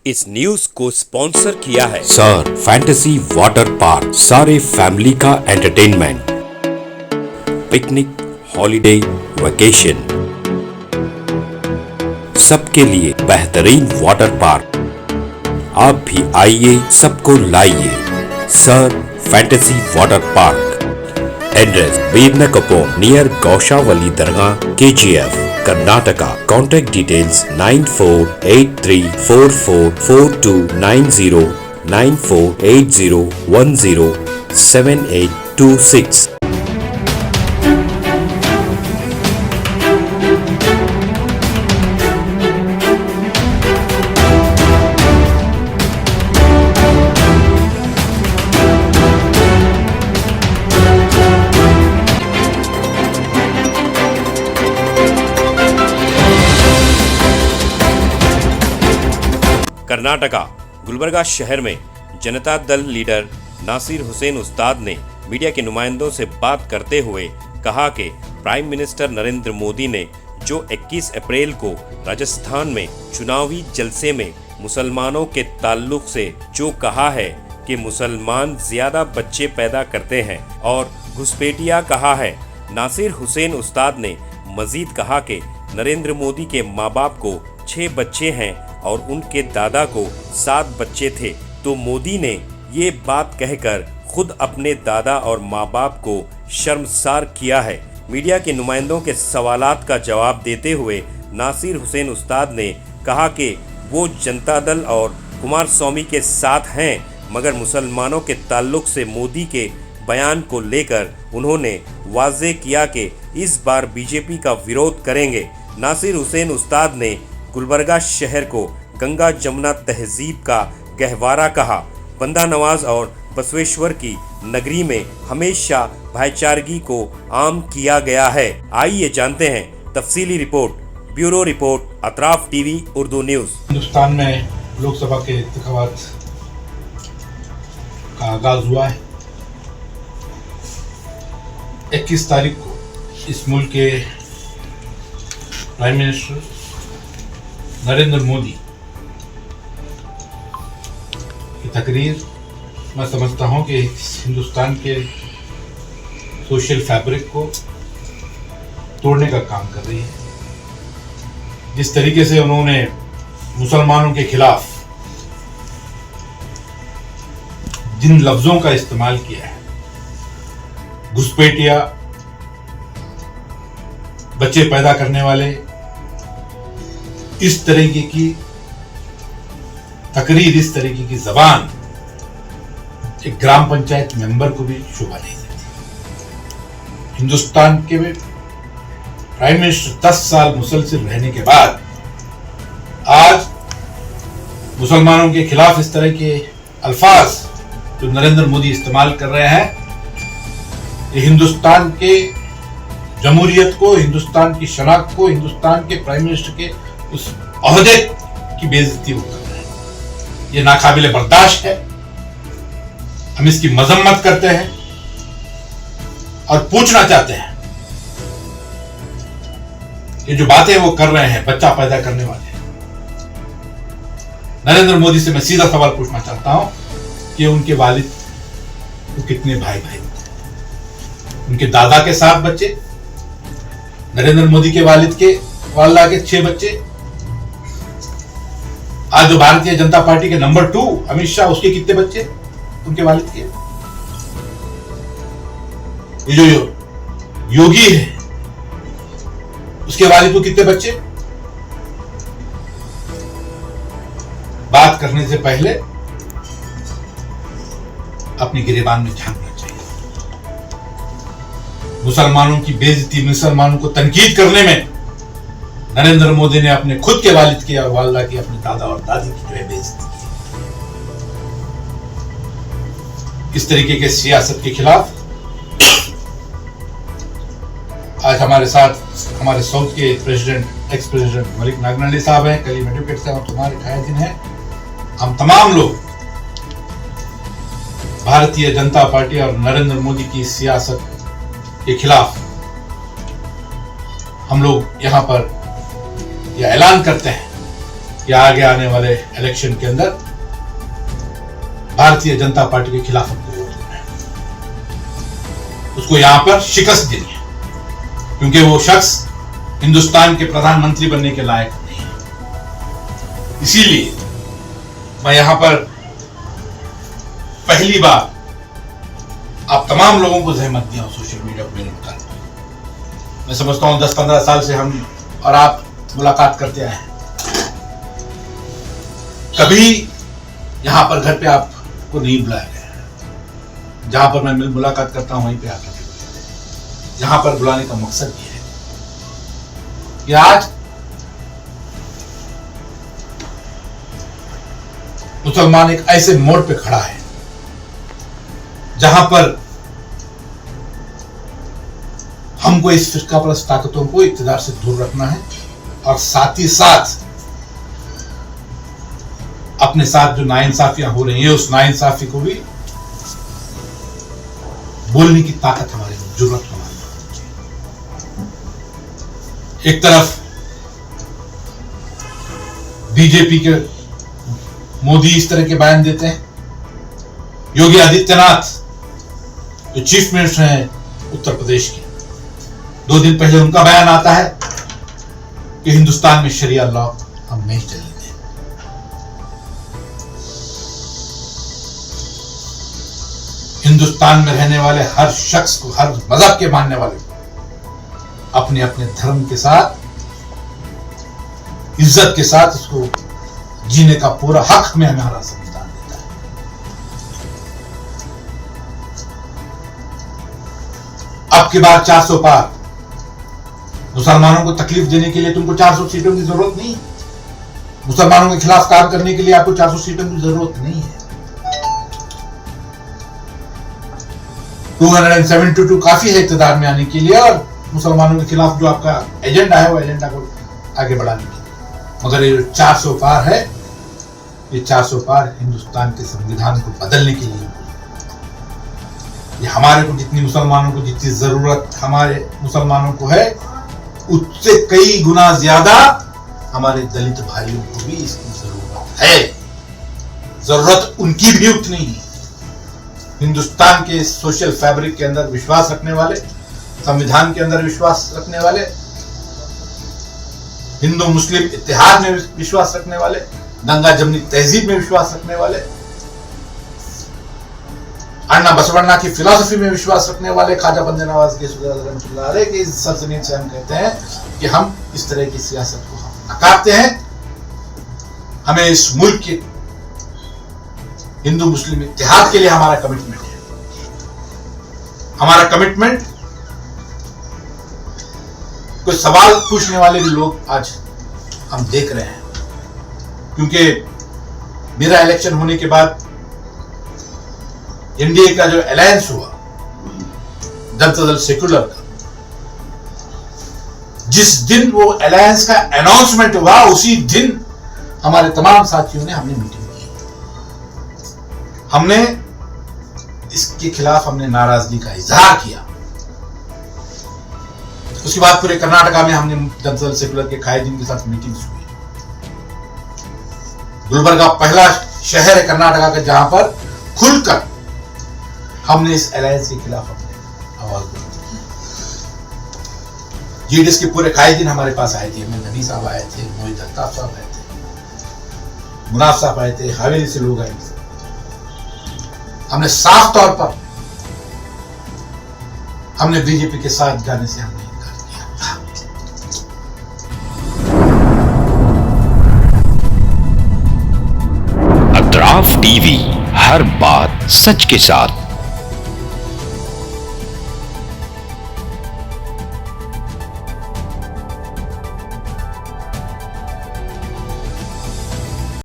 इस न्यूज को स्पॉन्सर किया है सर फैंटेसी वाटर पार्क, सारे फैमिली का एंटरटेनमेंट, पिकनिक, हॉलिडे, वेकेशन, सबके लिए बेहतरीन वाटर पार्क। आप भी आइए, सबको लाइए। Sir fantasy water park, address बीरनकपो near Gaushavali Dargah, KGF, Karnataka. Contact details 9483444290, 9480107826। Karnataka Gulbarga शहर में जनता दल लीडर नासिर हुसैन उस्ताद ने मीडिया के नुमाइंदों से बात करते हुए कहा कि प्राइम मिनिस्टर नरेंद्र मोदी ने जो 21 अप्रैल को राजस्थान में चुनावी जलसे में मुसलमानों के ताल्लुक से जो कहा है कि मुसलमान ज्यादा बच्चे पैदा करते हैं और घुसपैठिया कहा है। नासिर हुसैन उस्ताद ने मजीद कहा कि नरेंद्र मोदी के माँ बाप को 6 बच्चे हैं और उनके दादा को 7 बच्चे थे, तो मोदी ने ये बात कहकर खुद अपने दादा और माँ बाप को शर्मसार किया है। मीडिया के नुमाइंदों के सवालात का जवाब देते हुए नासिर हुसैन उस्ताद ने कहा कि वो जनता दल और कुमारस्वामी के साथ हैं, मगर मुसलमानों के ताल्लुक से मोदी के बयान को लेकर उन्होंने वाज़ेह किया कि इस बार बीजेपी का विरोध करेंगे। नासिर हुसैन उस्ताद ने गुलबर्गा शहर को गंगा जमुना तहजीब का गहवारा कहा। बंदा नवाज और बसवेश्वर की नगरी में हमेशा भाईचारगी को आम किया गया है। आइए जानते हैं तफसीली report. Bureau report, अतराफ TV Urdu news. Hindustan में लोकसभा के इंतखाबात का आगाज हुआ है। 21 तारीख को इस मुल्क के प्राइम मिनिस्टर नरेंद्र मोदी की तकरीर मैं समझता हूं कि हिंदुस्तान के सोशल फैब्रिक को तोड़ने का काम कर रही है। जिस तरीके से उन्होंने मुसलमानों के खिलाफ जिन लफ्जों का इस्तेमाल किया है, घुसपैठिया, बच्चे पैदा करने वाले, इस तरीके की तकरीर, इस तरीके की जबान एक ग्राम पंचायत मेंबर को भी शोभा नहीं देती। हिंदुस्तान के प्राइम मिनिस्टर 10 साल मुसलसल रहने के बाद आज मुसलमानों के खिलाफ इस तरह के अल्फाज जो नरेंद्र मोदी इस्तेमाल कर रहे हैं, ये हिंदुस्तान के जमहूरियत को, हिंदुस्तान की शनाख्त को, हिंदुस्तान के प्राइम मिनिस्टर के उस ओहदे की बेइज्जती वो कर रहे हैं। ये नाकाबिले बर्दाश्त है। हम इसकी मजम्मत करते हैं और पूछना चाहते हैं, ये जो बातें वो कर रहे हैं बच्चा पैदा करने वाले, नरेंद्र मोदी से मैं सीधा सवाल पूछना चाहता हूं कि उनके वालिद को कितने भाई थे? उनके दादा के 7 बच्चे, नरेंद्र मोदी के वालिद के वालिदा के 6 बच्चे। आज जो भारतीय जनता पार्टी के नंबर 2 अमित शाह, उसके कितने बच्चे उनके वालिद के? ये जो योगी है, उसके वालिद को कितने बच्चे? बात करने से पहले अपनी गिरेबान में झांकना चाहिए। मुसलमानों की बेइज्जती, मुसलमानों को तनकीद करने में नरेंद्र मोदी ने अपने खुद के वालिद की और वालिदा की, अपने दादा और दादी की जो है बेइज्जती की। इस तरीके के सियासत के खिलाफ आज हमारे साथ हमारे साउथ के प्रेसिडेंट, एक्स प्रेसिडेंट मलिक नागनल्ली साहब हैं, कलीम एडवोकेट साहब, तुम्हारे खायदीन हैं। हम तमाम लोग भारतीय जनता पार्टी और नरेंद्र मोदी की सियासत के खिलाफ हम लोग यहां पर यह ऐलान करते हैं कि आगे आने वाले इलेक्शन के अंदर भारतीय जनता पार्टी के खिलाफ हमको वोट देना है, उसको यहां पर शिकस्त देनी है, क्योंकि वो शख्स हिंदुस्तान के प्रधानमंत्री बनने के लायक नहीं है। इसीलिए मैं यहां पर पहली बार आप तमाम लोगों को जहमत दिया हूं सोशल मीडिया पर मेरे मुताबिक। मैं समझता हूं 10-15 साल से हम और आप मुलाकात करते आए हैं, कभी यहां पर घर पे आपको नहीं बुलाया गया। जहां पर मैं मुलाकात करता हूं वहीं पे आकर यहां पर बुलाने का मकसद ये है कि आज मुसलमान एक ऐसे मोड़ पे खड़ा है जहां पर हमको इस फिरका परस्त ताकतों को इक़्तिदार से दूर रखना है और साथ ही साथ अपने साथ जो नाइंसाफियां हो रही है उस नाइंसाफी को भी बोलने की ताकत हमारे में, जुर्रत हमारे में। एक तरफ बीजेपी के मोदी इस तरह के बयान देते हैं, योगी आदित्यनाथ जो चीफ मिनिस्टर हैं उत्तर प्रदेश के, 2 दिन पहले उनका बयान आता है कि हिंदुस्तान में शरिया लॉ हम नहीं चलेंगे। हिंदुस्तान में रहने वाले हर शख्स को, हर मजहब के मानने वाले को अपने अपने धर्म के साथ, इज्जत के साथ उसको जीने का पूरा हक में हमारा संविधान देता है। अब की बार 400 पार, मुसलमानों को तकलीफ देने के लिए तुमको 400 सीटों की जरूरत नहीं है। मुसलमानों के खिलाफ काम करने के लिए आपको 400 सीटों की जरूरत नहीं है। 272 काफी है इक़्तिदार में आने के लिए और मुसलमानों के खिलाफ जो आपका एजेंडा है वो एजेंडा को आगे बढ़ाने के लिए। मगर ये 400 पार है, ये 400 पार हिंदुस्तान के संविधान को बदलने के लिए। ये हमारे को जितनी मुसलमानों को जितनी जरूरत हमारे मुसलमानों को है, उससे कई गुना ज्यादा हमारे दलित भाइयों को भी इसकी जरूरत है। जरूरत उनकी भी उतनी ही। हिंदुस्तान के सोशल फैब्रिक के अंदर विश्वास रखने वाले, संविधान के अंदर विश्वास रखने वाले, हिंदू मुस्लिम इत्तेहाद में विश्वास रखने वाले, दंगा जमनी तहजीब में विश्वास रखने वाले, अन्ना बसवन्ना की फिलॉसफी में विश्वास रखने वाले, ख्वाजा बंदे नवाज के की इस सरजमीन से हम कहते हैं कि हम इस तरह की सियासत को हम नकारते हैं। हमें इस मुल्क के हिंदू मुस्लिम इत्तेहाद के लिए हमारा कमिटमेंट है। हमारा कमिटमेंट, कोई सवाल पूछने वाले भी लोग आज हम देख रहे हैं, क्योंकि मेरा इलेक्शन होने के बाद एनडीए का जो अलायंस हुआ जनता दल सेक्युलर का, जिस दिन वो अलायंस का अनाउंसमेंट हुआ उसी दिन हमारे तमाम साथियों ने हमने मीटिंग की। हमने इसके खिलाफ हमने नाराजगी का इजहार किया। उसके बाद पूरे कर्नाटका में हमने जनता दल सेक्युलर के कायदीन के साथ मीटिंग्स हुई। गुलबर्गा पहला शहर है कर्नाटका का जहां पर खुलकर हमने इस अलायंस के खिलाफ अपने आवाज बुलंद की। जीडीएस के पूरे कायदीन हमारे पास आए थे। नबी साहब आए थे, मोहित अल्ताफ साहब आए थे, मुनाफ साहब आए थे, हवेली से लोग आए थे। हमने साफ तौर पर हमने बीजेपी के साथ जाने से हमने इनकार किया था। अतराफ टीवी, हर बात सच के साथ।